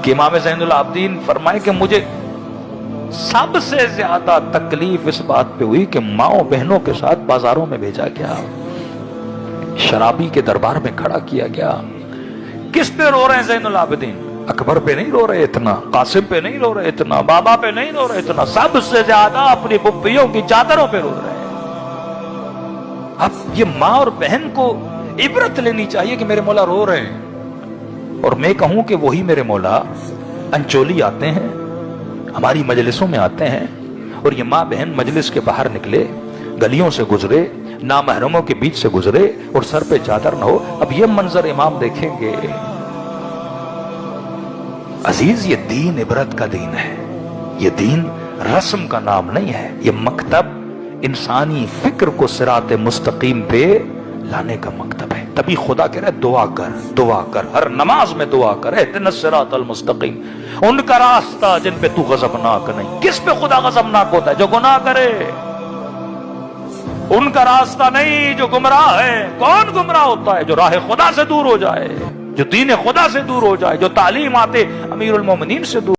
کہ امام زین العابدین فرمائے کہ مجھے سب سے زیادہ تکلیف اس بات پہ ہوئی کہ ماؤں بہنوں کے ساتھ بازاروں میں بھیجا گیا، شرابی کے دربار میں کھڑا کیا گیا۔ کس پہ رو رہے ہیں زین العابدین؟ اکبر پہ نہیں رو رہے اتنا، قاسم پہ نہیں رو رہے اتنا، بابا پہ نہیں رو رہے اتنا، سب سے زیادہ اپنی پھپھیوں کی چادروں پہ رو رہے ہیں۔ اب یہ ماں اور بہن کو عبرت لینی چاہیے کہ میرے مولا رو رہے ہیں، اور میں کہوں کہ وہی میرے مولا انچولی آتے ہیں، ہماری مجلسوں میں آتے ہیں، اور یہ ماں بہن مجلس کے باہر نکلے، گلیوں سے گزرے، نامحرموں کے بیچ سے گزرے اور سر پہ چادر نہ ہو، اب یہ منظر امام دیکھیں گے۔ عزیز، یہ دین عبرت کا دین ہے، یہ دین رسم کا نام نہیں ہے، یہ مکتب انسانی فکر کو صراط مستقیم پہ لانے کا مکتب ہے۔ تبھی خدا کہہ رہا ہے دعا کر، دعا کر، ہر نماز میں دعا کر، اہدنا الصراط المستقیم، ان کا راستہ جن پہ تو غضبناک نہیں۔ کس پہ خدا غضبناک ہوتا ہے؟ جو گناہ کرے، ان کا راستہ نہیں جو گمراہ ہے۔ کون گمراہ ہوتا ہے؟ جو راہ خدا سے دور ہو جائے، جو دین خدا سے دور ہو جائے، جو تعلیمات امیر المومنین سے دور